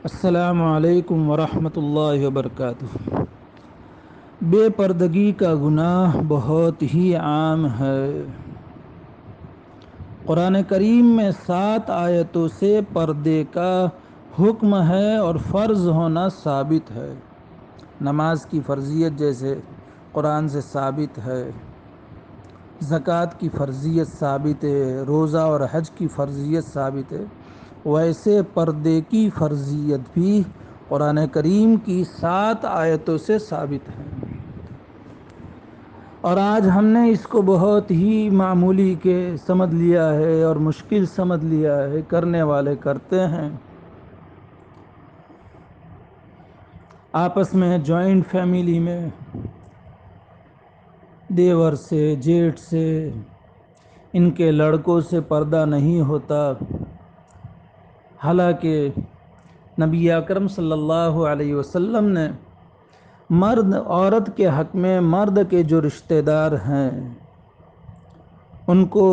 السلام علیکم ورحمۃ اللہ وبرکاتہ۔ بے پردگی کا گناہ بہت ہی عام ہے۔ قرآن کریم میں 7 آیتوں سے پردے کا حکم ہے اور فرض ہونا ثابت ہے۔ نماز کی فرضیت جیسے قرآن سے ثابت ہے، زکوٰۃ کی فرضیت ثابت ہے، روزہ اور حج کی فرضیت ثابت ہے، ویسے پردے کی فرضیت بھی قرآن کریم کی 7 آیتوں سے ثابت ہے۔ اور آج ہم نے اس کو بہت ہی معمولی کے سمجھ لیا ہے اور مشکل سمجھ لیا ہے، کرنے والے کرتے ہیں۔ آپس میں جوائنٹ فیملی میں دیور سے، جیٹھ سے، ان کے لڑکوں سے پردہ نہیں ہوتا، حالانکہ نبی اکرم صلی اللہ علیہ وسلم نے مرد عورت کے حق میں مرد کے جو رشتہ دار ہیں ان کو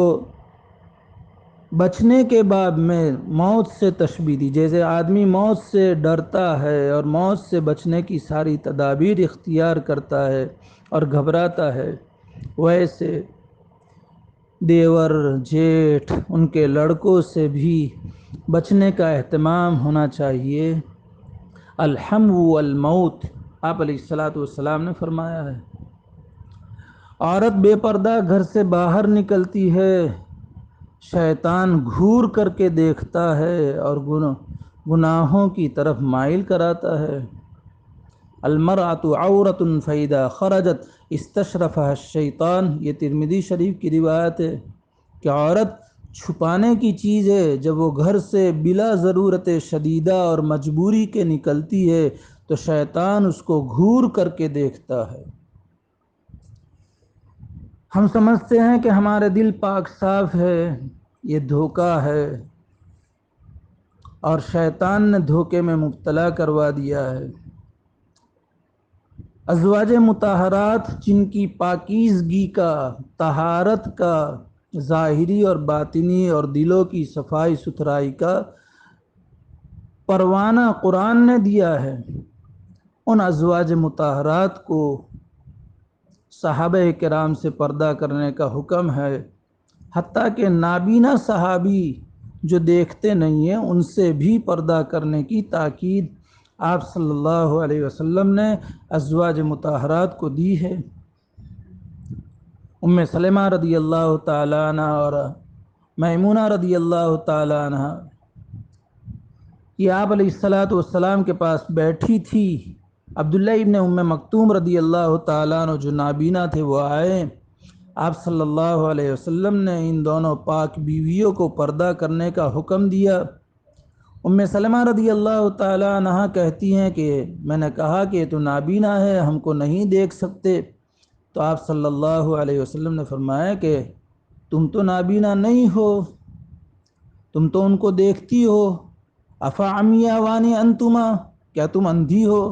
بچنے کے بعد میں موت سے تشبیہ دی۔ جیسے آدمی موت سے ڈرتا ہے اور موت سے بچنے کی ساری تدابیر اختیار کرتا ہے اور گھبراتا ہے، ویسے دیور، جیٹھ، ان کے لڑکوں سے بھی بچنے کا اہتمام ہونا چاہیے۔ الحم والموت، آپ علیہ الصلاۃ والسلام نے فرمایا ہے۔ عورت بے پردہ گھر سے باہر نکلتی ہے، شیطان گھور کر کے دیکھتا ہے اور گناہوں کی طرف مائل کراتا ہے۔ المرأۃ عورۃ فإذا خرجت استشرفها الشیطان، یہ ترمذی شریف کی روایت ہے کہ عورت چھپانے کی چیز ہے، جب وہ گھر سے بلا ضرورت شدیدہ اور مجبوری کے نکلتی ہے تو شیطان اس کو گھور کر کے دیکھتا ہے۔ ہم سمجھتے ہیں کہ ہمارے دل پاک صاف ہے، یہ دھوکہ ہے اور شیطان نے دھوکے میں مبتلا کروا دیا ہے۔ ازواج مطہرات جن کی پاکیزگی کا، طہارت کا، ظاہری اور باطنی اور دلوں کی صفائی ستھرائی کا پروانہ قرآن نے دیا ہے، ان ازواج مطہرات کو صحابہ کرام سے پردہ کرنے کا حکم ہے، حتیٰ کہ نابینا صحابی جو دیکھتے نہیں ہیں ان سے بھی پردہ کرنے کی تاکید آپ صلی اللہ علیہ وسلم نے ازواج مطہرات کو دی ہے۔ ام سلمہ رضی اللہ تعالیٰ عنہ اور میمونہ رضی اللہ تعالیٰ عنہ یہ آپ علیہ الصلاۃ والسلام کے پاس بیٹھی تھی۔ عبداللہ ابن ام مکتوم رضی اللہ تعالیٰ عنہ جو نابینا تھے وہ آئے، آپ صلی اللہ علیہ وسلم نے ان دونوں پاک بیویوں کو پردہ کرنے کا حکم دیا۔ ام سلمہ رضی اللہ تعالیٰ عنہ کہتی ہیں کہ میں نے کہا کہ تو نابینا ہے، ہم کو نہیں دیکھ سکتے، تو آپ صلی اللہ علیہ وسلم نے فرمایا کہ تم تو نابینا نہیں ہو، تم تو ان کو دیکھتی ہو، افعمیاوانی انتما، کیا تم اندھی ہو؟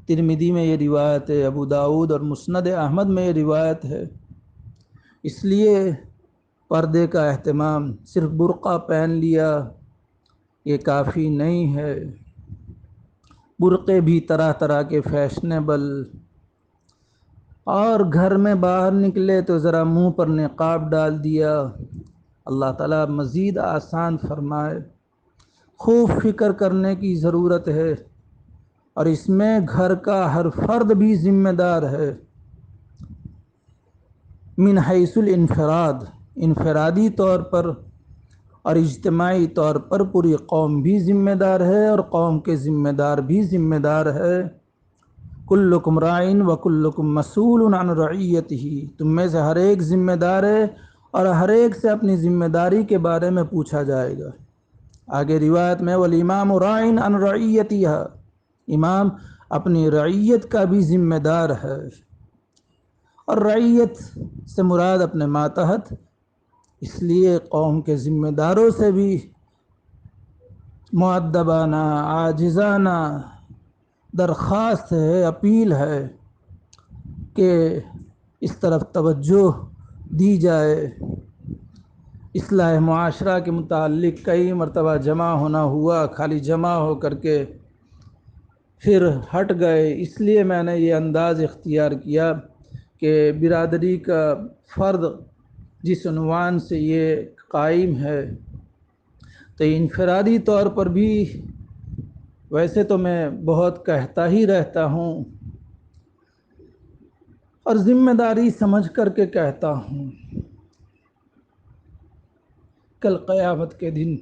ترمذی میں یہ روایت ہے، ابو داؤد اور مسند احمد میں یہ روایت ہے۔ اس لیے پردے کا اہتمام، صرف برقع پہن لیا یہ کافی نہیں ہے، برقعے بھی طرح طرح کے فیشنیبل، اور گھر میں باہر نکلے تو ذرا منہ پر نقاب ڈال دیا۔ اللہ تعالیٰ مزید آسان فرمائے۔ خوب فکر کرنے کی ضرورت ہے اور اس میں گھر کا ہر فرد بھی ذمہ دار ہے۔ من حیث الانفراد، انفرادی طور پر اور اجتماعی طور پر پوری قوم بھی ذمہ دار ہے اور قوم کے ذمہ دار بھی ذمہ دار ہے۔ کلکم راعٍ وکلکم مسئول عن رعیتہ، تم میں سے ہر ایک ذمہ دار ہے اور ہر ایک سے اپنی ذمہ داری کے بارے میں پوچھا جائے گا۔ آگے روایت میں والامام راعٍ عن رعیتہ، امام اپنی رعیت کا بھی ذمہ دار ہے، اور رعیت سے مراد اپنے ماتحت، اس لیے قوم کے ذمہ داروں سے بھی مؤدبانہ، عاجزانہ درخواست ہے، اپیل ہے کہ اس طرف توجہ دی جائے۔ اصلاح معاشرہ کے متعلق کئی مرتبہ جمع ہونا ہوا، خالی جمع ہو کر کے پھر ہٹ گئے۔ اس لیے میں نے یہ انداز اختیار کیا کہ برادری کا فرد جس عنوان سے یہ قائم ہے، تو انفرادی طور پر بھی ویسے تو میں بہت کہتا ہی رہتا ہوں اور ذمہ داری سمجھ کر کے کہتا ہوں، کل قیامت کے دن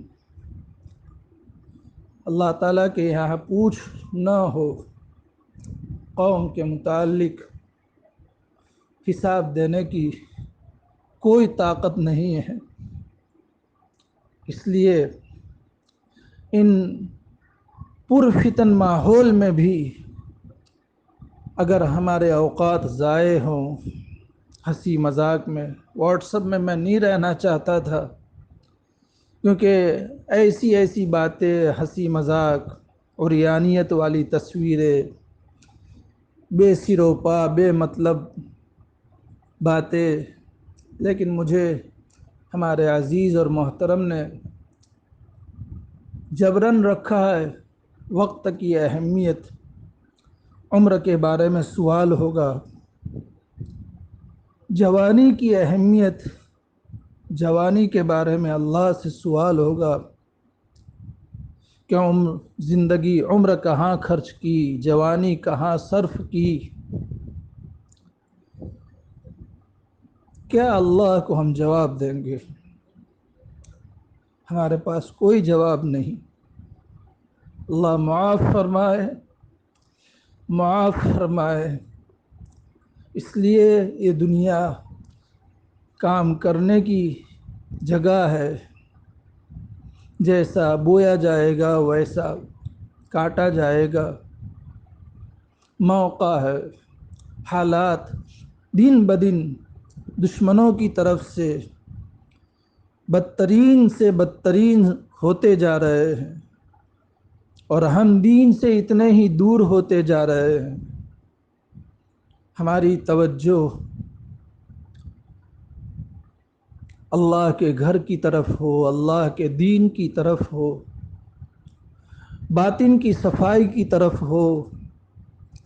اللہ تعالیٰ کے یہاں پوچھ نہ ہو، قوم کے متعلق حساب دینے کی کوئی طاقت نہیں ہے۔ اس لیے ان پرفتن ماحول میں بھی اگر ہمارے اوقات ضائع ہوں، ہنسی مذاق میں، واٹس ایپ میں میں نہیں رہنا چاہتا تھا، کیونکہ ایسی باتیں، ہنسی مذاق، عریانیت والی تصویریں، بے سر و پا، بے مطلب باتیں، لیکن مجھے ہمارے عزیز اور محترم نے جبراً رکھا ہے۔ وقت کی اہمیت، عمر کے بارے میں سوال ہوگا، جوانی کی اہمیت، جوانی کے بارے میں اللہ سے سوال ہوگا کہ زندگی عمر کہاں خرچ کی، جوانی کہاں صرف کی۔ کیا اللہ کو ہم جواب دیں گے؟ ہمارے پاس کوئی جواب نہیں۔ اللہ معاف فرمائے، معاف فرمائے۔ اس لیے یہ دنیا کام کرنے کی جگہ ہے، جیسا بویا جائے گا ویسا کاٹا جائے گا۔ موقع ہے، حالات دن بدن دشمنوں کی طرف سے بدترین ہوتے جا رہے ہیں، اور ہم دین سے اتنے ہی دور ہوتے جا رہے ہیں۔ ہماری توجہ اللہ کے گھر کی طرف ہو، اللہ کے دین کی طرف ہو، باطن کی صفائی کی طرف ہو۔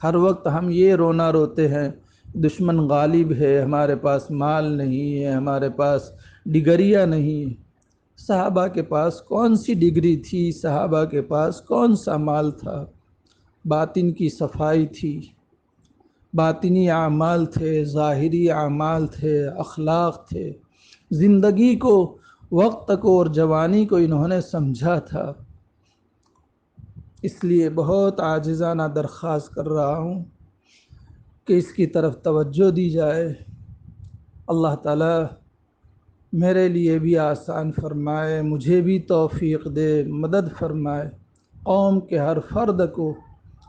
ہر وقت ہم یہ رونا روتے ہیں، دشمن غالب ہے، ہمارے پاس مال نہیں ہے، ہمارے پاس ڈگریاں نہیں۔ صحابہ کے پاس کون سی ڈگری تھی؟ صحابہ کے پاس کون سا مال تھا؟ باطن کی صفائی تھی، باطنی اعمال تھے، ظاہری اعمال تھے، اخلاق تھے۔ زندگی کو، وقت کو اور جوانی کو انہوں نے سمجھا تھا۔ اس لیے بہت عاجزانہ درخواست کر رہا ہوں کہ اس کی طرف توجہ دی جائے۔ اللہ تعالیٰ میرے لیے بھی آسان فرمائے، مجھے بھی توفیق دے، مدد فرمائے۔ قوم کے ہر فرد کو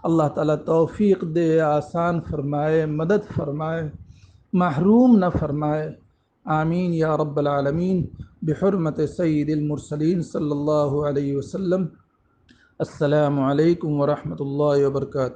اللہ تعالیٰ توفیق دے، آسان فرمائے، مدد فرمائے، محروم نہ فرمائے۔ آمین یا رب العالمین، بحرمت سید المرسلین صلی اللہ علیہ وسلم۔ السلام علیکم ورحمۃ اللہ وبرکاتہ۔